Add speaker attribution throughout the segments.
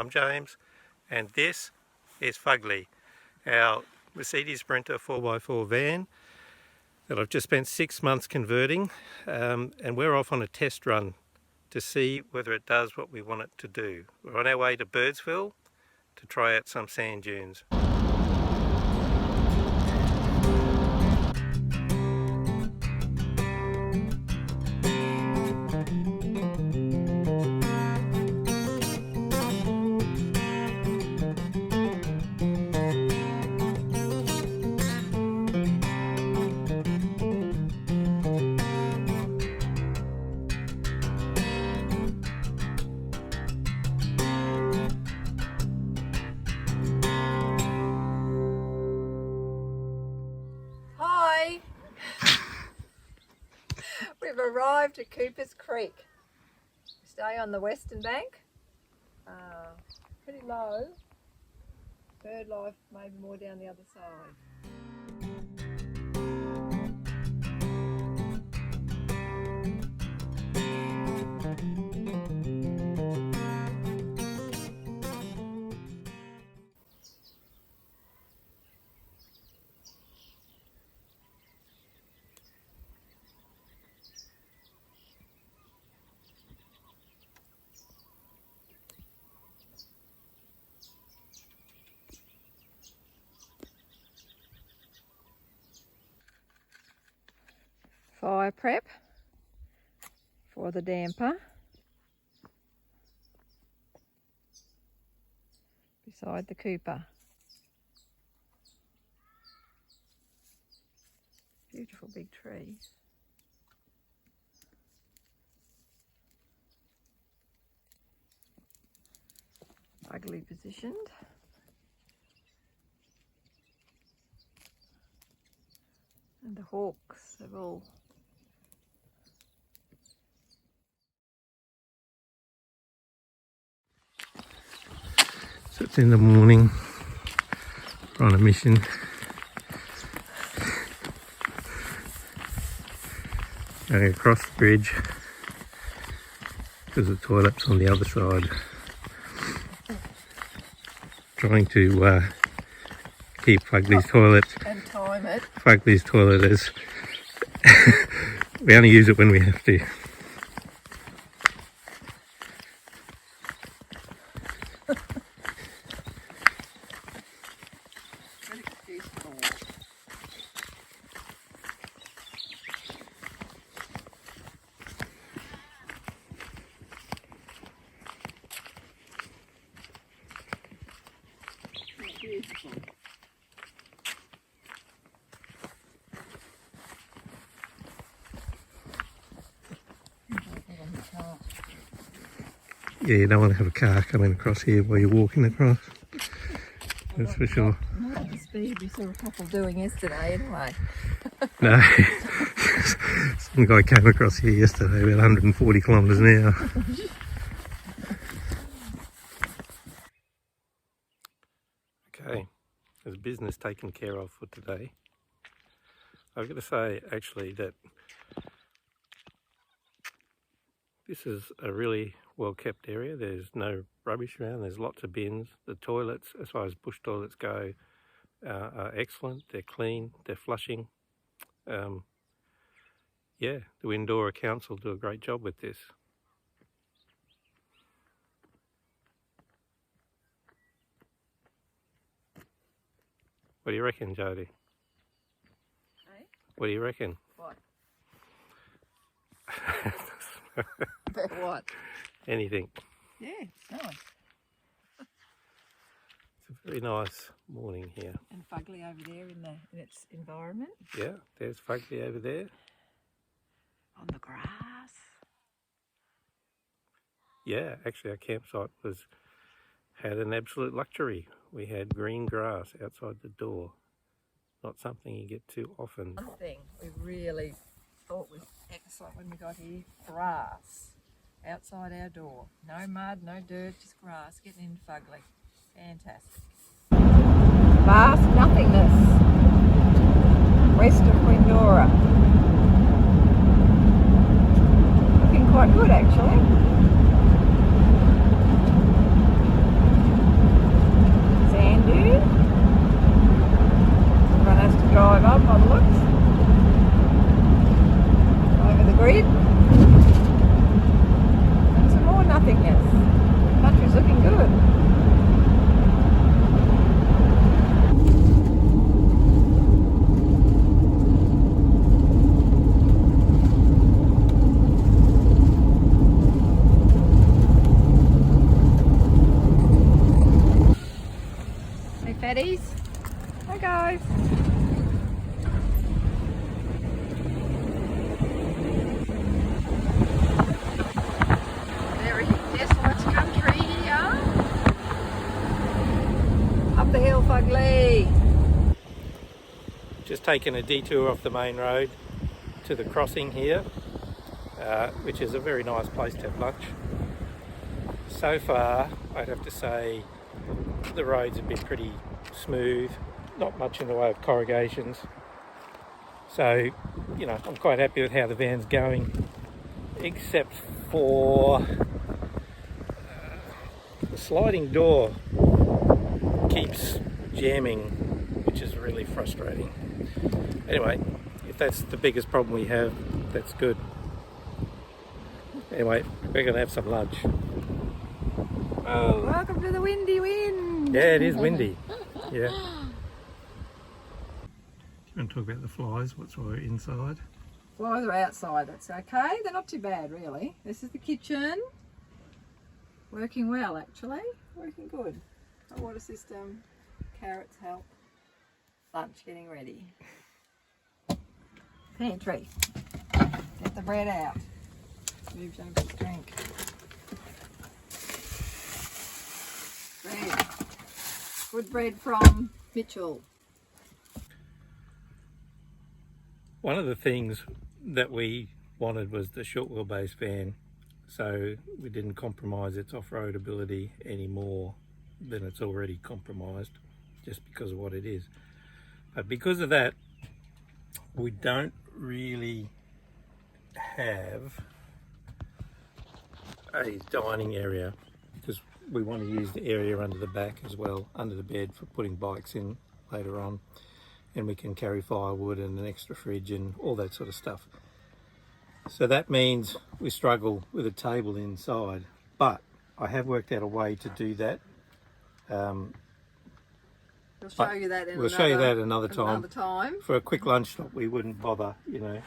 Speaker 1: I'm James, and this is Fugly, our Mercedes Sprinter 4x4 van that I've just spent 6 months converting, and we're off on a test run to see whether it does what we want it to do. We're on our way to Birdsville to try out some sand dunes.
Speaker 2: We've arrived at Cooper's Creek. We stay on the western bank. Pretty low. Bird life maybe more down the other side. Fire prep for the damper beside the Cooper. Beautiful big tree. Ugly positioned. And the hawks have all
Speaker 1: So it's in the morning, we're on a mission. Going across the bridge because the toilet's on the other side. Trying to keep Fugly's toilet.
Speaker 2: and time it.
Speaker 1: Fugly's toilet is we only use it when we have to.
Speaker 2: Beautiful.
Speaker 1: Yeah, you don't want to have a car coming across here while you're walking across. That's for sure.
Speaker 2: Not the speed we saw a couple doing yesterday anyway.
Speaker 1: No. Some guy came across here yesterday about 140 kilometres an hour. Okay, there's business taken care of for today. I've got to say actually that this is a really well kept area. There's no rubbish around, there's lots of bins. The toilets, as far as bush toilets go, are excellent. They're clean, they're flushing. Yeah, the Windora Council do a great job with this. What do you reckon, Jody?
Speaker 2: Hey?
Speaker 1: What do you reckon?
Speaker 2: What? About what?
Speaker 1: Anything.
Speaker 2: Yeah, it's nice.
Speaker 1: It's a very nice morning here.
Speaker 2: And Fugly over there in its environment.
Speaker 1: Yeah, there's Fugly over there.
Speaker 2: On the grass.
Speaker 1: Yeah, actually our campsite had an absolute luxury. We had green grass outside the door. Not something you get too often.
Speaker 2: One thing we really thought was excellent when we got here, grass outside our door. No mud, no dirt, just grass getting into Fugly. Fantastic. Vast nothingness west of Windora. Looking quite good actually. job by the looks. Over the grid. And some more nothingness. Country's looking good. Hey fatties. Hi guys. Very desolate country here. Up the hill, Fugly.
Speaker 1: Just taking a detour off the main road to the crossing here, which is a very nice place to have lunch. So far, I'd have to say the roads have been pretty smooth, not much in the way of corrugations. So, you know, I'm quite happy with how the van's going, except for the sliding door keeps jamming, which is really frustrating. Anyway, if that's the biggest problem we have, that's good. Anyway, we're going to have some lunch. Oh.
Speaker 2: Welcome to the windy wind.
Speaker 1: Yeah, it is windy. Yeah. Do you want to talk about the flies? What's why we're inside?
Speaker 2: Flies are outside, that's okay. They're not too bad, really. This is the kitchen. Working well, actually. Working good. Hot water system, carrots help. Lunch getting ready. Pantry. Get the bread out. Move James' drink. Bread. Good bread from Mitchell.
Speaker 1: One of the things that we wanted was the short wheelbase van, so we didn't compromise its off-road ability any more than it's already compromised, just because of what it is. But because of that, we don't really have a dining area, because we want to use the area under the back as well, under the bed, for putting bikes in later on, and we can carry firewood and an extra fridge and all that sort of stuff. So that means we struggle with a table inside, but I have worked out a way to do that.
Speaker 2: We'll show you that
Speaker 1: another time. For a quick lunch stop, we wouldn't bother, you know.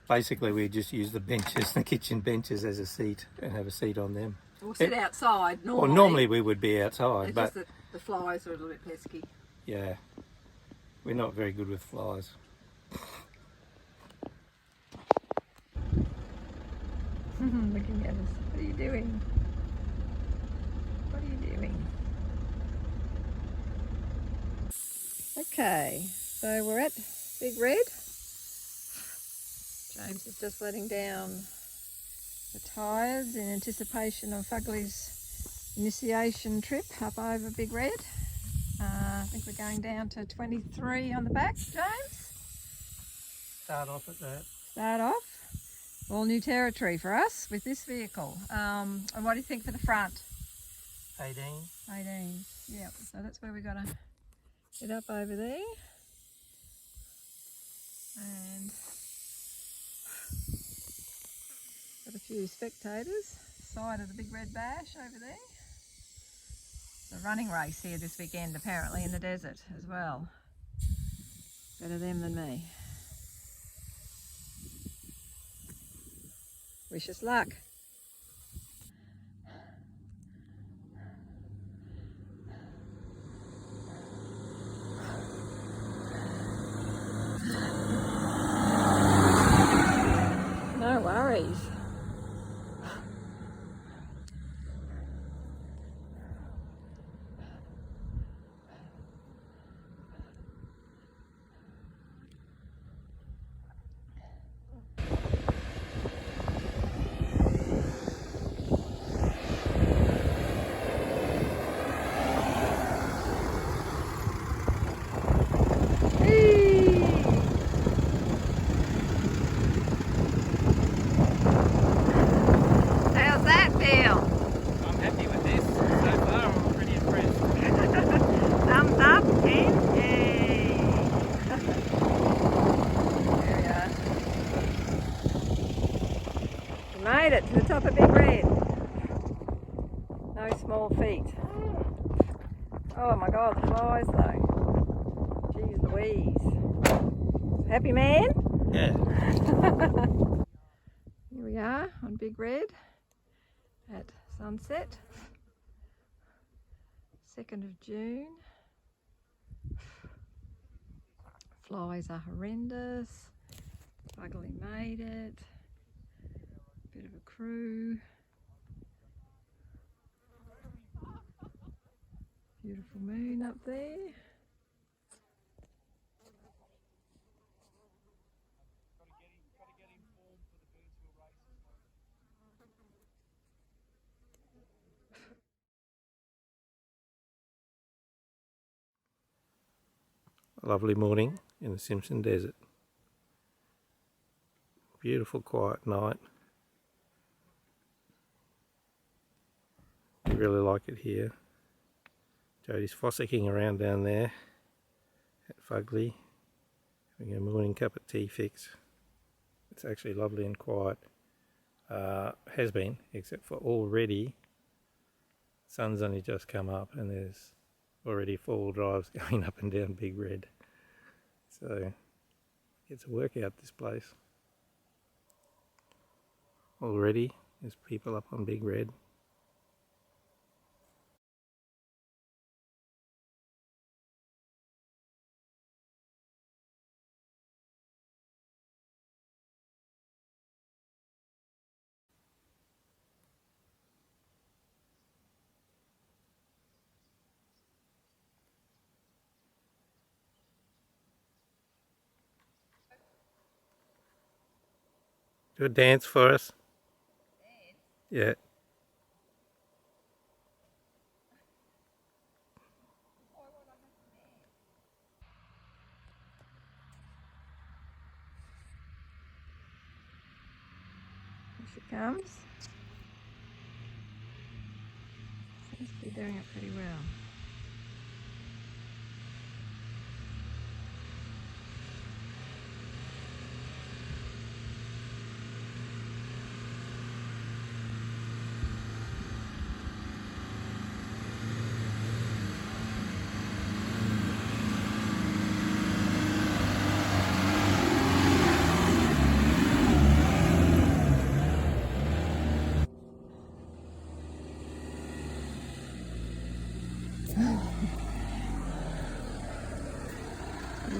Speaker 1: Basically, we just use the benches, the kitchen benches, as a seat and have a seat on them.
Speaker 2: We'll sit outside normally.
Speaker 1: Well, normally we would be outside, but
Speaker 2: just that the flies are a little bit pesky.
Speaker 1: Yeah, we're not very good with flies.
Speaker 2: Looking at us. What are you doing? What are you doing? Okay, so we're at Big Red. James is just letting down the tyres in anticipation of Fugly's initiation trip up over Big Red. I think we're going down to 23 on the back, James.
Speaker 1: Start off at that.
Speaker 2: Start off. All new territory for us with this vehicle. And what do you think for the front?
Speaker 1: 18.
Speaker 2: 18, yeah. So that's where we got to get up over there. And got a few spectators. Side of the Big Red Bash over there. It's a running race here this weekend, apparently, in the desert as well. Better them than me. Wish us luck. No worries. it to the top of Big Red. No small feat. Oh my God, the flies though. Jeez Louise. Happy man?
Speaker 1: Yeah.
Speaker 2: Here we are on Big Red at sunset. 2nd of June. Flies are horrendous. Ugly made it. Bit of a crew. Beautiful moon up there.
Speaker 1: A lovely morning in the Simpson desert. Beautiful quiet night. We really like it here. Jodie's fossicking around down there at Fugly, having a morning cup of tea fix. It's actually lovely and quiet. Has been, except for already sun's only just come up and there's already 4-wheel drives going up and down Big Red. So it's a workout, this place. Already there's people up on Big Red. Do a dance for us. Yeah.
Speaker 2: Here she comes. Seems to be doing it pretty well.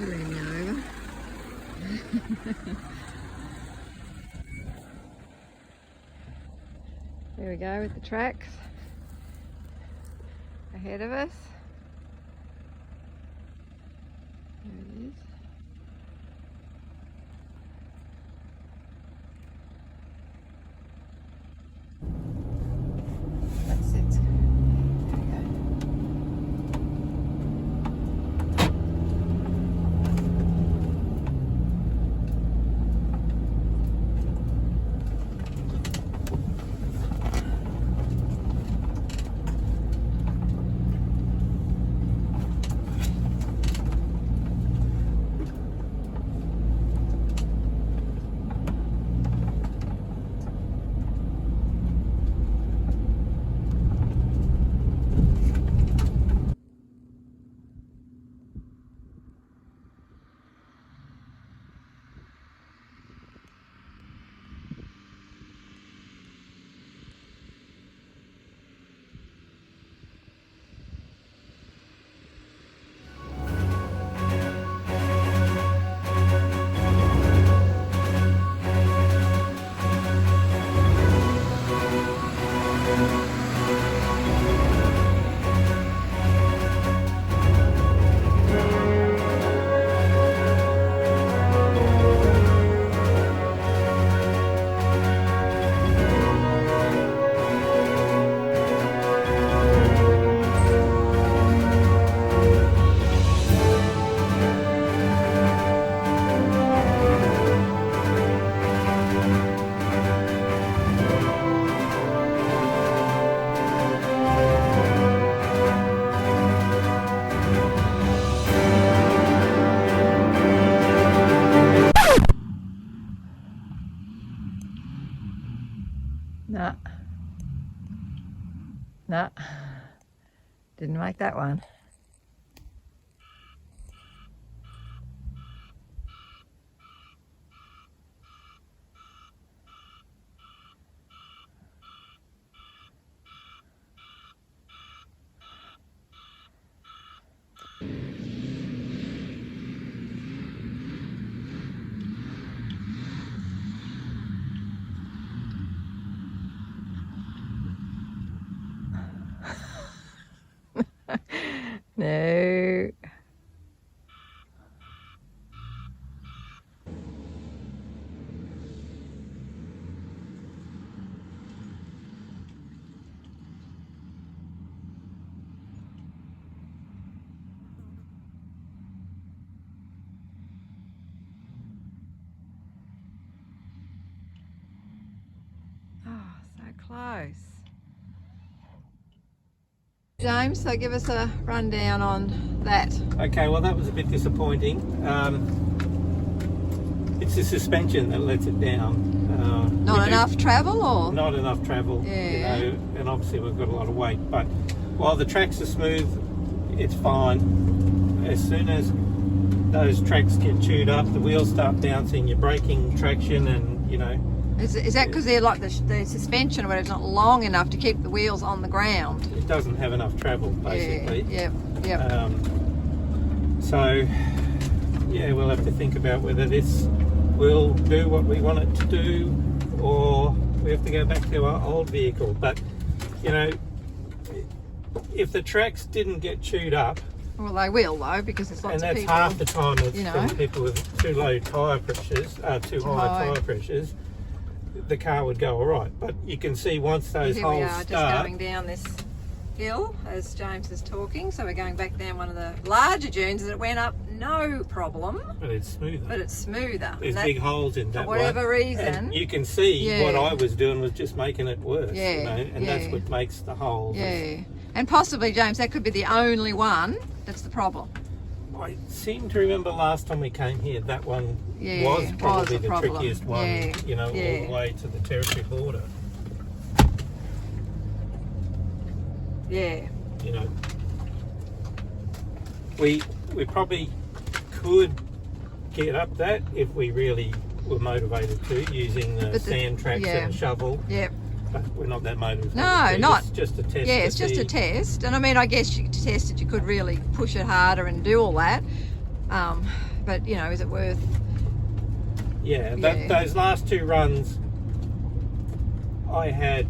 Speaker 2: Over. There we go with the tracks ahead of us. There it is. That's it. There we go. Didn't make that one. No. Oh, so close. James, so give us a rundown on that.
Speaker 1: Okay, well that was a bit disappointing. It's the suspension that lets it down.
Speaker 2: Not enough travel, or?
Speaker 1: Not enough travel,
Speaker 2: Yeah.
Speaker 1: you know, and obviously we've got a lot of weight. But while the tracks are smooth, it's fine. As soon as those tracks get chewed up, the wheels start bouncing, you're braking traction, and you know.
Speaker 2: Is that because they're like the suspension or whatever, not long enough to keep the wheels on the ground?
Speaker 1: It doesn't have enough travel, basically.
Speaker 2: Yeah, yep.
Speaker 1: So, yeah, we'll have to think about whether this will do what we want it to do, or we have to go back to our old vehicle. But, you know, if the tracks didn't get chewed up,
Speaker 2: Well, they will though, because there's lots
Speaker 1: and
Speaker 2: of
Speaker 1: that's
Speaker 2: people.
Speaker 1: half the time it's
Speaker 2: you know.
Speaker 1: from people with too low tyre pressures, too high tyre pressures, the car would go all right. But you can see once those
Speaker 2: Here we
Speaker 1: holes
Speaker 2: are,
Speaker 1: start,
Speaker 2: just going down this hill as James is talking. So we're going back down one of the larger dunes that went up no problem,
Speaker 1: but it's smoother.
Speaker 2: but it's smoother.
Speaker 1: There's
Speaker 2: That-
Speaker 1: big holes in that
Speaker 2: for whatever
Speaker 1: one.
Speaker 2: reason.
Speaker 1: And you can see
Speaker 2: Yeah.
Speaker 1: what I was doing was just making it worse.
Speaker 2: Yeah,
Speaker 1: You know, and that's
Speaker 2: yeah.
Speaker 1: what makes the holes.
Speaker 2: Yeah, and possibly, James, that could be the only one that's the problem.
Speaker 1: I seem to remember last time we came here, that one
Speaker 2: Yeah,
Speaker 1: was probably
Speaker 2: was a
Speaker 1: the
Speaker 2: problem.
Speaker 1: trickiest one,
Speaker 2: Yeah,
Speaker 1: you know,
Speaker 2: yeah.
Speaker 1: all the way to the territory border.
Speaker 2: Yeah,
Speaker 1: You know, we probably could get up that if we really were motivated to, using the sand tracks
Speaker 2: yeah.
Speaker 1: and a shovel.
Speaker 2: yep.
Speaker 1: But we're not that motivated.
Speaker 2: No,
Speaker 1: to.
Speaker 2: not-
Speaker 1: It's just a test.
Speaker 2: Yeah,
Speaker 1: to
Speaker 2: it's just
Speaker 1: see.
Speaker 2: a test. And I mean, I guess to test it, you could really push it harder and do all that. But, you know, is it worth...
Speaker 1: Yeah,
Speaker 2: Yeah.
Speaker 1: those last two runs, I had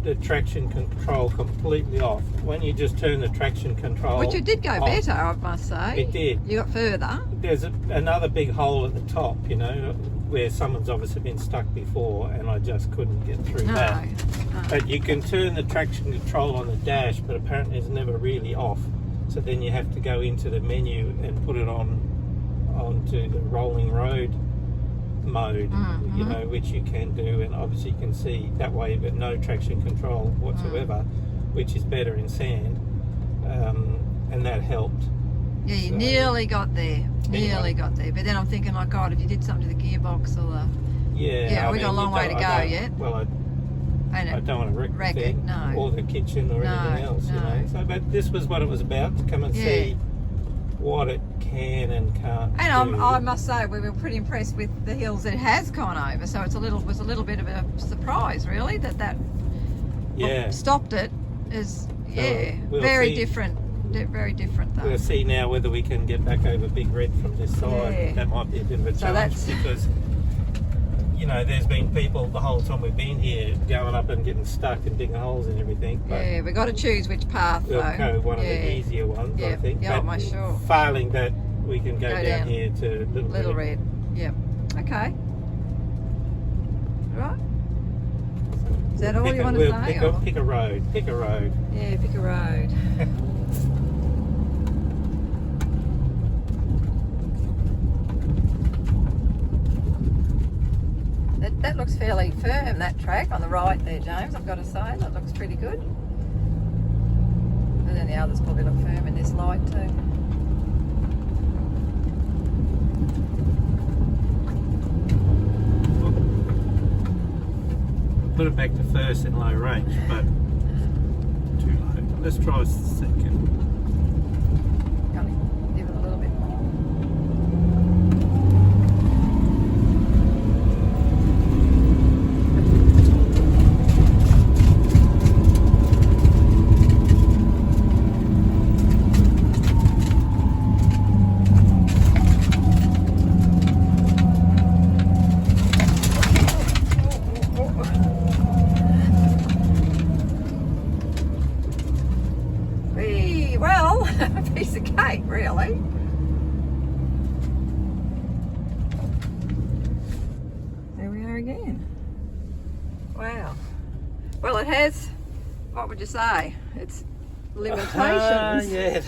Speaker 1: the traction control completely off. When you just turn the traction control
Speaker 2: Which it did go
Speaker 1: off,
Speaker 2: better, I must say.
Speaker 1: It did.
Speaker 2: You got further.
Speaker 1: There's another big hole at the top, you know, where someone's obviously been stuck before, and I just couldn't get through
Speaker 2: No.
Speaker 1: that.
Speaker 2: no.
Speaker 1: But you can turn the traction control on the dash, but apparently it's never really off. So then you have to go into the menu and put it onto the rolling road mode,
Speaker 2: Mhm.
Speaker 1: you know, which you can do, and obviously you can see that way you've got no traction control whatsoever, which is better in sand, and that helped.
Speaker 2: Yeah, you
Speaker 1: So-
Speaker 2: nearly got there. Nearly
Speaker 1: Anyway.
Speaker 2: got there. But then I'm thinking, like, God, if you did something to the gearbox or the...
Speaker 1: Yeah,
Speaker 2: we got a long way to go yet.
Speaker 1: Well, I don't want to wreck
Speaker 2: Wreck
Speaker 1: the
Speaker 2: it,
Speaker 1: thing,
Speaker 2: no.
Speaker 1: or the kitchen or
Speaker 2: No,
Speaker 1: anything else, you
Speaker 2: no.
Speaker 1: know. So, but this was what it was about, to come and
Speaker 2: Yeah.
Speaker 1: see what it can and can't
Speaker 2: And
Speaker 1: do.
Speaker 2: I must say, we were pretty impressed with the hills it has gone over. So it's was a little bit of a surprise, really, that
Speaker 1: Yeah.
Speaker 2: stopped it. Is
Speaker 1: we'll
Speaker 2: very
Speaker 1: see.
Speaker 2: different. Very different though.
Speaker 1: We'll see now whether we can get back over Big Red from this side.
Speaker 2: Yeah.
Speaker 1: That might be a bit of a
Speaker 2: So
Speaker 1: challenge,
Speaker 2: that's-
Speaker 1: because, you know, there's been people the whole time we've been here going up and getting stuck and digging holes and everything. But
Speaker 2: Yeah, we got to choose which path
Speaker 1: we'll
Speaker 2: though.
Speaker 1: go one of
Speaker 2: Yeah.
Speaker 1: the easier ones, I
Speaker 2: Yeah,
Speaker 1: think.
Speaker 2: yeah,
Speaker 1: But
Speaker 2: I'm sure.
Speaker 1: failing that, we can go
Speaker 2: Go
Speaker 1: down
Speaker 2: down.
Speaker 1: here to
Speaker 2: Little Red. Yep. Okay. Right. Is that all you want to say? or-
Speaker 1: Pick a road. Pick a road.
Speaker 2: Yeah, pick a road. That looks fairly firm, that track on the right there, James, I've got to say. That looks pretty good. And then the others probably look firm in this light too.
Speaker 1: Put it back to first in low range, but too low. Let's try a second.
Speaker 2: Only give it a little bit more. Well, a piece of cake, really. There we are again. Wow. Well, it has, what would you say? It's limitations.
Speaker 1: Yeah.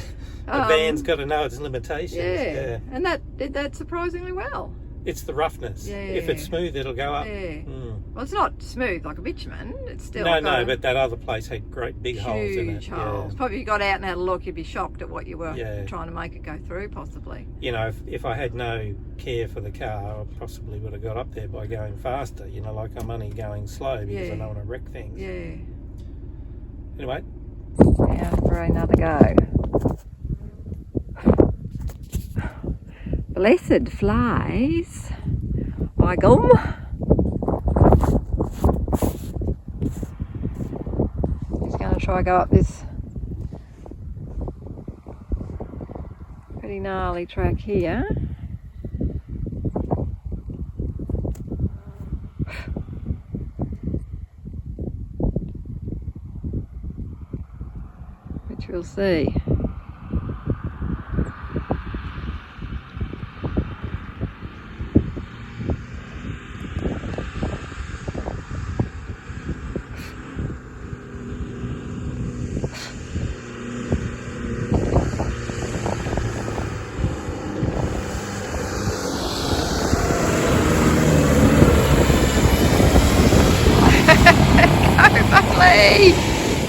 Speaker 1: The band's got to know its limitations.
Speaker 2: Yeah. And that did that surprisingly well.
Speaker 1: It's the roughness.
Speaker 2: Yeah.
Speaker 1: If it's smooth, it'll go up.
Speaker 2: Yeah.
Speaker 1: Mm.
Speaker 2: Well, it's not smooth like a bitumen. It's still
Speaker 1: But that other place had great big holes in it.
Speaker 2: huge holes.
Speaker 1: Yeah.
Speaker 2: Probably if you got out and had a look, you'd be shocked at what you were
Speaker 1: Yeah.
Speaker 2: trying to make it go through, possibly.
Speaker 1: You know, if I had no care for the car, I possibly would have got up there by going faster. You know, like I'm only going slow because I don't want to wreck things.
Speaker 2: Yeah.
Speaker 1: Anyway.
Speaker 2: Now for another go. Blessed flies. By gum. Just going to try go up this pretty gnarly track here. Which we'll see.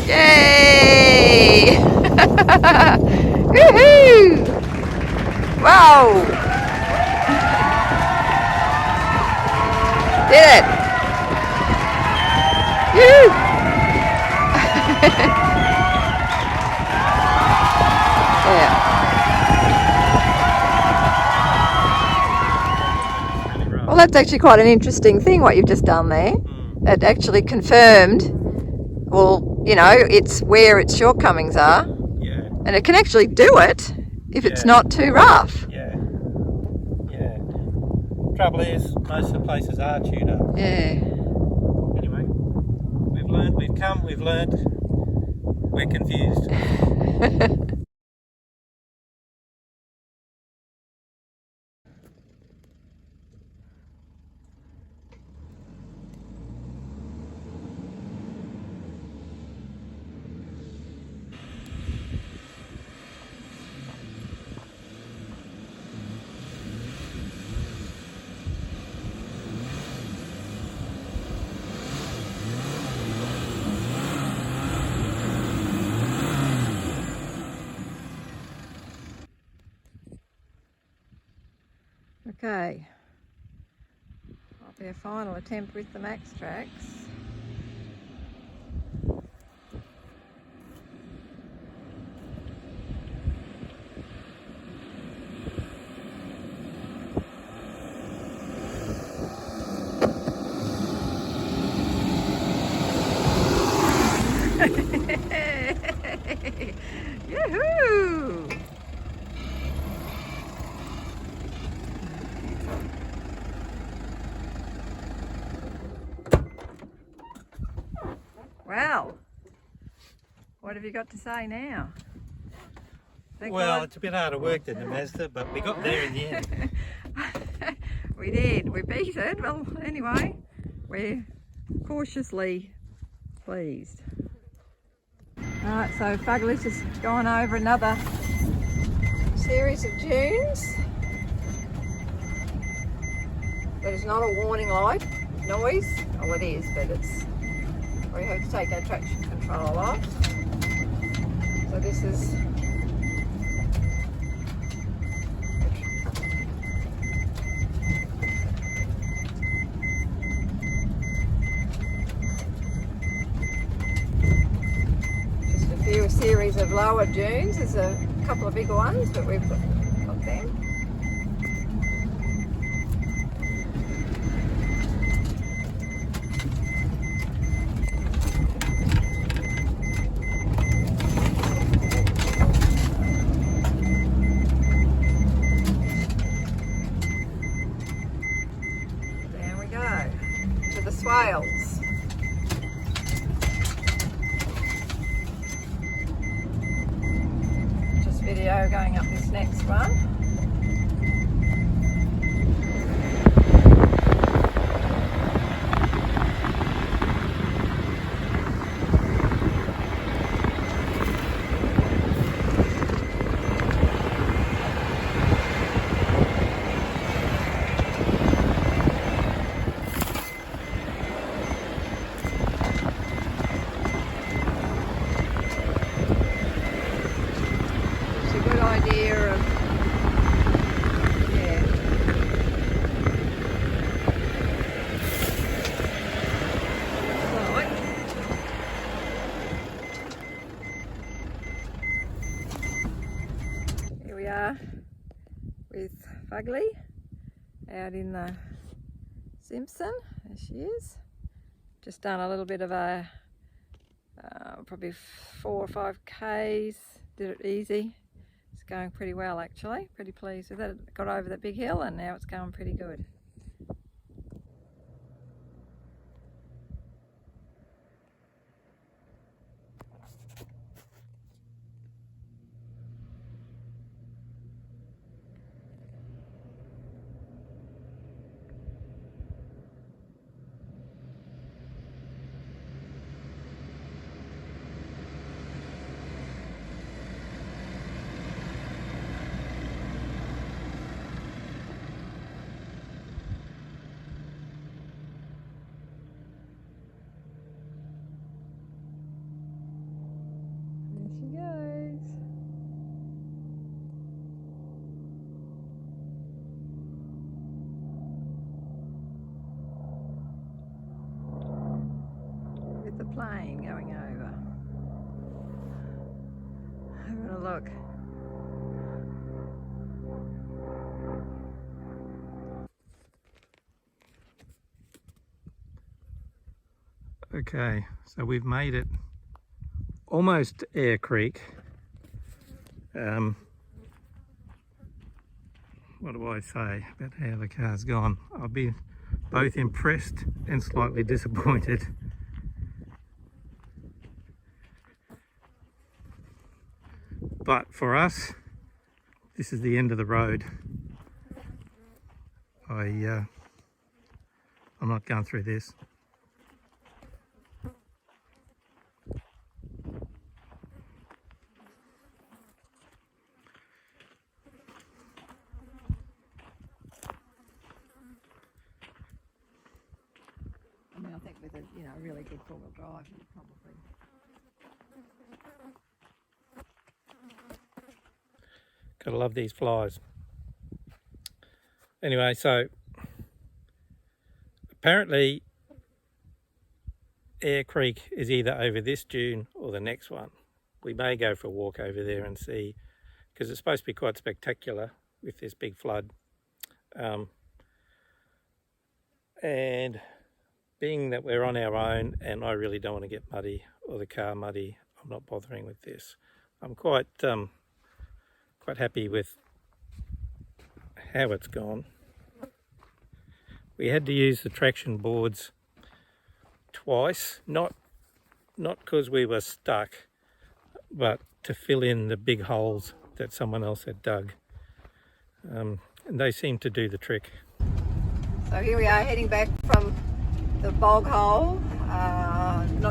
Speaker 2: Yay! Woohoo! Wow! Did it! Woo! Yeah. Well, that's actually quite an interesting thing what you've just done there. It actually confirmed, well, you know, it's where its shortcomings are.
Speaker 1: Yeah.
Speaker 2: And it can actually do it if it's not too rough.
Speaker 1: Yeah. Yeah. Trouble is, most of the places are chewed up.
Speaker 2: Yeah.
Speaker 1: Anyway, we've learned, we've learned, we're confused.
Speaker 2: Okay. Might be a final attempt with the Max Tracks. Yoo-hoo! Well, what have you got to say now?
Speaker 1: Well, it's a bit harder work than the Mazda, but we got there in the end.
Speaker 2: We did. We beat it. Well, anyway, we're cautiously pleased. Alright, so Fugly's just gone over another series of dunes. But it's not a warning light noise. Oh, it is, but it's... we have to take our traction control off. So this is... just a few series These are lower dunes. There's a couple of bigger ones, but we've got them. There we go, to the swales. Video going up this next one. Idea of, yeah. So, here we are with Fugly out in the Simpson, there she is. Just done a little bit of a, probably 4 or 5 Ks, did it easy. It's going pretty well actually, pretty pleased with it. It got over that big hill and now it's going pretty good. The plane going over. Having a look.
Speaker 1: Okay, so we've made it almost to Air Creek. What do I say about how the car's gone? I've been both impressed and slightly disappointed. But for us, this is the end of the road. I'm not going through this.
Speaker 2: I mean, I think with a really good four-wheel drive, you probably.
Speaker 1: Gotta love these flies. Anyway, so apparently Air Creek is either over this dune or the next one. We may go for a walk over there and see, because it's supposed to be quite spectacular with this big flood. And being that we're on our own and I really don't want to get muddy or the car muddy, I'm not bothering with this. I'm quite happy with how it's gone. We had to use the traction boards twice, not because we were stuck, but to fill in the big holes that someone else had dug. And they seem to do the trick.
Speaker 2: So here we are heading back from the bog hole.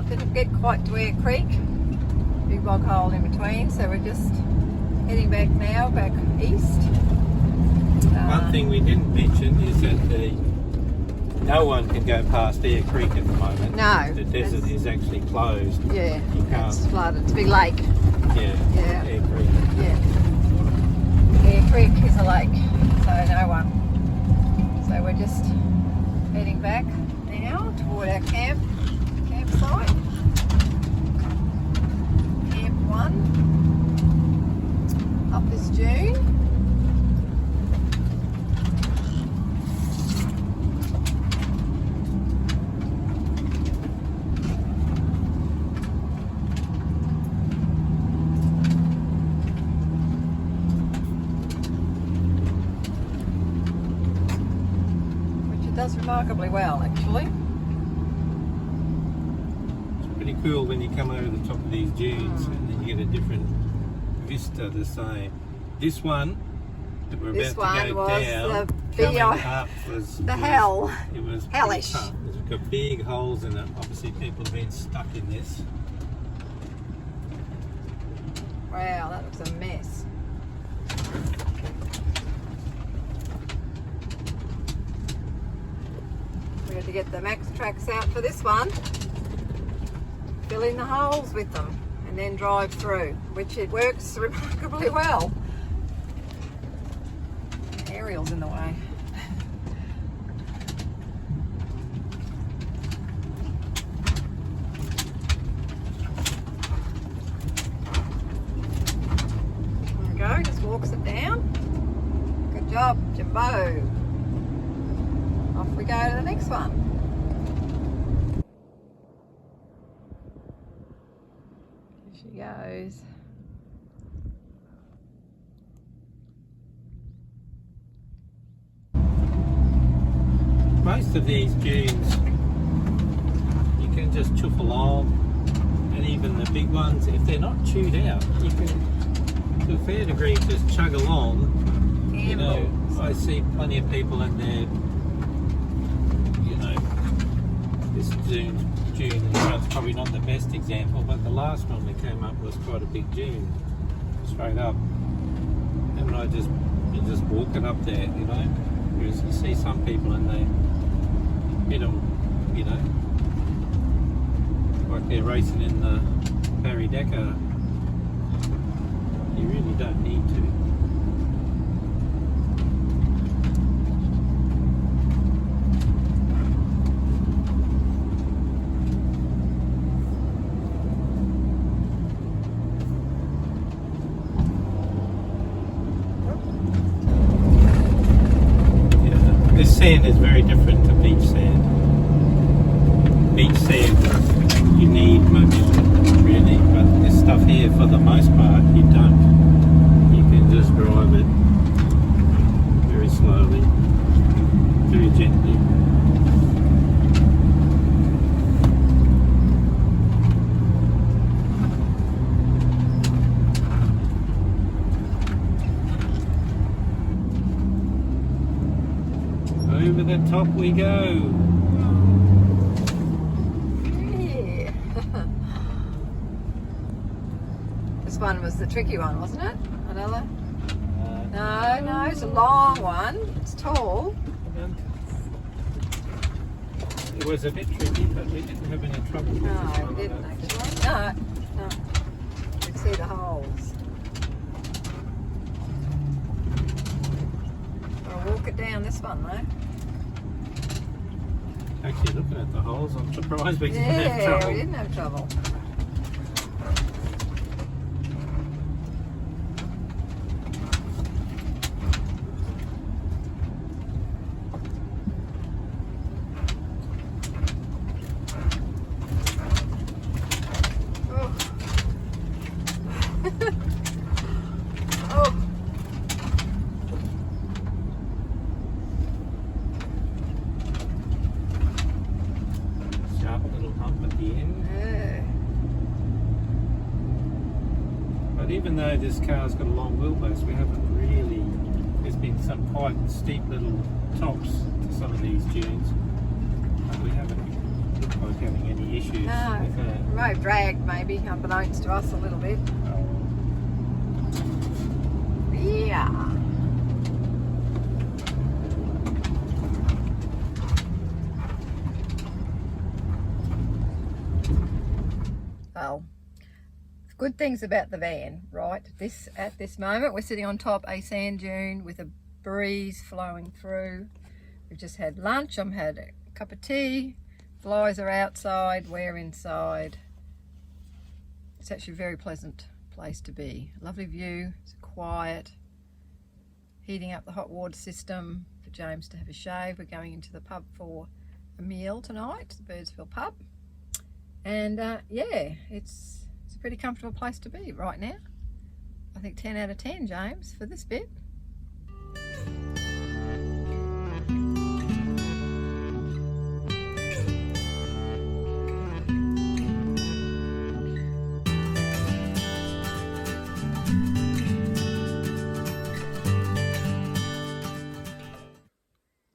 Speaker 2: Didn't get quite to Air Creek. Big bog hole in between, so we're just heading back now, back east.
Speaker 1: One thing we didn't mention is that no one can go past Air Creek at the moment.
Speaker 2: No.
Speaker 1: The desert is actually closed.
Speaker 2: Yeah,
Speaker 1: You can't.
Speaker 2: it's flooded. It's a big lake.
Speaker 1: Yeah. Air Creek.
Speaker 2: Yeah. Air Creek is a lake, so no one. So we're just heading back now toward our campsite. Camp 1. It does remarkably well, actually.
Speaker 1: It's pretty cool when you come over the top of these dunes and then you get a different vista the same. This one that we're
Speaker 2: This
Speaker 1: about to go
Speaker 2: one was
Speaker 1: down,
Speaker 2: the
Speaker 1: coming up was
Speaker 2: hell.
Speaker 1: It was
Speaker 2: Hellish.
Speaker 1: tough. It's got big holes in it. Obviously people have been stuck in this.
Speaker 2: Wow, that looks a mess. We had to get the max tracks out for this one. Fill in the holes with them and then drive through, which it works remarkably well. Aerial's in the way. There we go, just walks it down. Good job, Jimbo. Off we go to the next one. Here she goes.
Speaker 1: Most of these dunes you can just chuff along, and even the big ones, if they're not chewed out, you can to a fair degree just chug along. You know, I see plenty of people in there, you know, this dune is probably not the best example, but the last one we came up was quite a big dune, straight up. And you just walk it up there, you know. Whereas you see some people and they hit them, you know, like they're racing in the Barry Decker. You really don't need to. This sand is very different to beach sand. Beach sand, you need momentum, really, but this stuff here, for the most part, you don't. You can just drive it very slowly, very gently. Over the top we go.
Speaker 2: Yeah. This one was the tricky one, wasn't it? Another? No, it's a long one. It's tall.
Speaker 1: It was a bit tricky, but we didn't have any trouble with this
Speaker 2: No,
Speaker 1: one,
Speaker 2: we didn't
Speaker 1: I don't think.
Speaker 2: actually. No. You can see the holes. I'll walk it down this one though.
Speaker 1: Actually, looking at the holes, I'm surprised we didn't have
Speaker 2: Yeah,
Speaker 1: trouble.
Speaker 2: we didn't have trouble. Oh.
Speaker 1: Sharp little hump at the end.
Speaker 2: Yeah.
Speaker 1: But even though this car's got a long wheelbase, we haven't really, there's been some quite steep little tops to some of these dunes, but we haven't looked like having any issues
Speaker 2: No,
Speaker 1: with that.
Speaker 2: we might have dragged maybe, unbeknownst to us a little bit. Yeah. Well, good things about the van, right? At this moment, we're sitting on top a sand dune with a breeze flowing through. We've just had lunch. I've had a cup of tea. Flies are outside. We're inside. It's actually a very pleasant place to be. Lovely view. It's quiet. Heating up the hot water system for James to have a shave. We're going into the pub for a meal tonight, the Birdsville pub. And yeah, it's a pretty comfortable place to be right now. I think 10 out of 10, James, for this bit.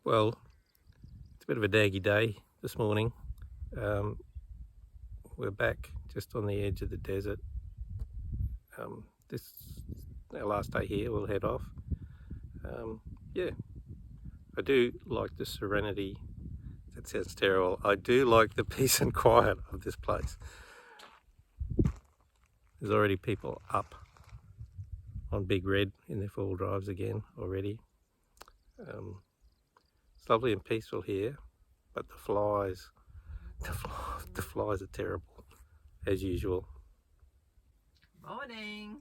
Speaker 1: Well, it's a bit of a daggy day this morning. We're back just on the edge of the desert. This is our last day here. We'll head off. Yeah, I do like the serenity. That sounds terrible. I do like the peace and quiet of this place. There's already people up on Big Red in their four-wheel drives again already. It's lovely and peaceful here, but the flies are terrible, as usual.
Speaker 2: Morning.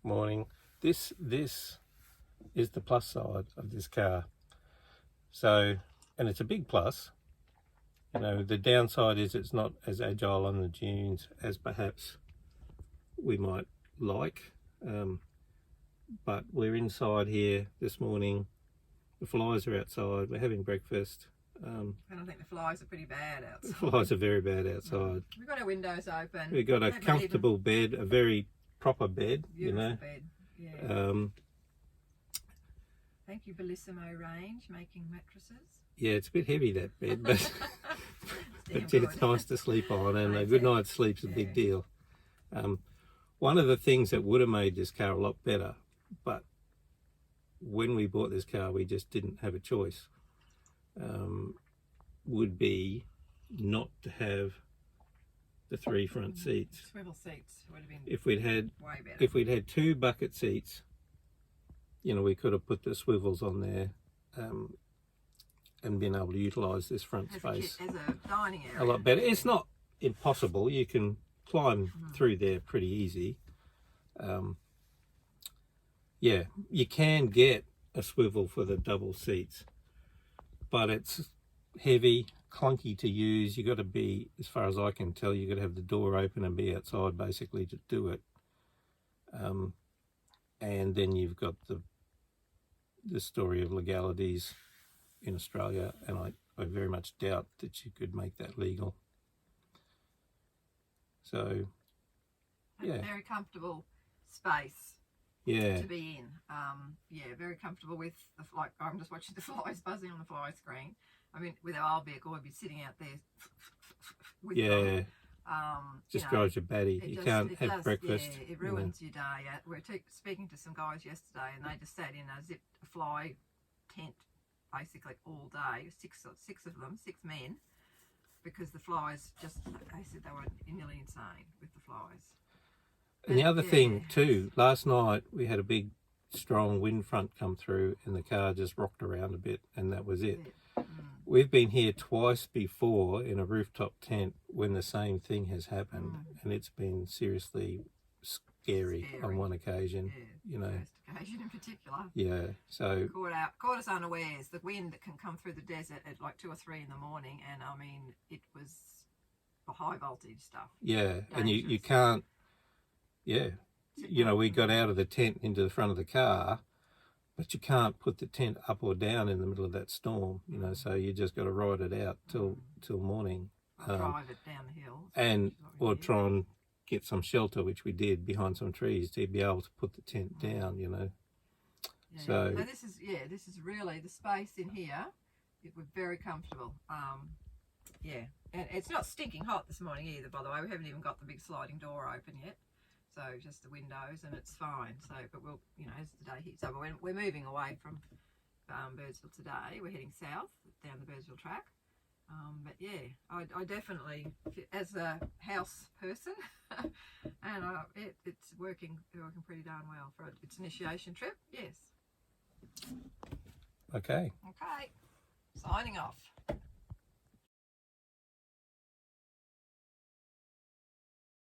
Speaker 1: Morning. This is the plus side of this car. So, and it's a big plus. You know, the downside is it's not as agile on the dunes as perhaps we might like. But we're inside here this morning. The flies are outside. We're having breakfast.
Speaker 2: And I think the flies are pretty bad outside.
Speaker 1: The flies are very bad outside.
Speaker 2: We've got our windows open.
Speaker 1: We've got a comfortable bed, a very proper bed,
Speaker 2: Beautiful
Speaker 1: you know.
Speaker 2: bed. Yeah. Thank you, Bellissimo Range, making mattresses.
Speaker 1: Yeah, it's a bit heavy, that bed, but it's nice to sleep on, and a good night's sleep's a big deal. One of the things that would have made this car a lot better, but when we bought this car, we just didn't have a choice, would be not to have the three front seats.
Speaker 2: Swivel seats would have been
Speaker 1: if we'd had
Speaker 2: way better.
Speaker 1: If we'd had two bucket seats, you know, we could have put the swivels on there and been able to utilise this front space
Speaker 2: as a dining area.
Speaker 1: a lot better. It's not impossible. You can climb through there pretty easy. Yeah, you can get a swivel for the double seats, but it's heavy, clunky to use. You got to be, as far as I can tell, you got to have the door open and be outside basically to do it. And then you've got the story of legalities in Australia, and I very much doubt that you could make that legal. So, yeah,
Speaker 2: a very comfortable space.
Speaker 1: Yeah.
Speaker 2: To be in. Yeah, very comfortable with the like. I'm just watching the flies buzzing on the fly screen. I mean, with our old vehicle, we'd be sitting out there. With them.
Speaker 1: Just drives you batty. You can't have breakfast.
Speaker 2: Yeah, it ruins your day. We're speaking to some guys yesterday, and they just sat in a zip fly tent basically all day. Six of them, 6 men, because the flies just. They said they were nearly insane with the flies.
Speaker 1: And the other thing too, last night we had a big strong wind front come through and the car just rocked around a bit, and that was it. We've been here twice before in a rooftop tent when the same thing has happened, and it's been seriously scary on one occasion. You know,
Speaker 2: first occasion in particular.
Speaker 1: Yeah, so
Speaker 2: caught us unawares. The wind that can come through the desert at like 2 or 3 in the morning, and I mean it was high voltage stuff. Yeah, dangerous.
Speaker 1: And you can't. Yeah, you know, we got out of the tent into the front of the car, but you can't put the tent up or down in the middle of that storm, you know, so you just got to ride it out till morning.
Speaker 2: Drive it down the hills.
Speaker 1: Or try and get some shelter, which we did, behind some trees to be able to put the tent down, you know.
Speaker 2: Yeah.
Speaker 1: So
Speaker 2: this is really the space in here. We're very comfortable. Yeah, and it's not stinking hot this morning either, by the way. We haven't even got the big sliding door open yet. So just the windows, and it's fine. So, but we'll, you know, as the day heats up, we're moving away from Birdsville today. We're heading south down the Birdsville track. But yeah, I definitely, as a house person, and it's working pretty darn well for its initiation trip. Yes.
Speaker 1: Okay.
Speaker 2: Okay. Signing off.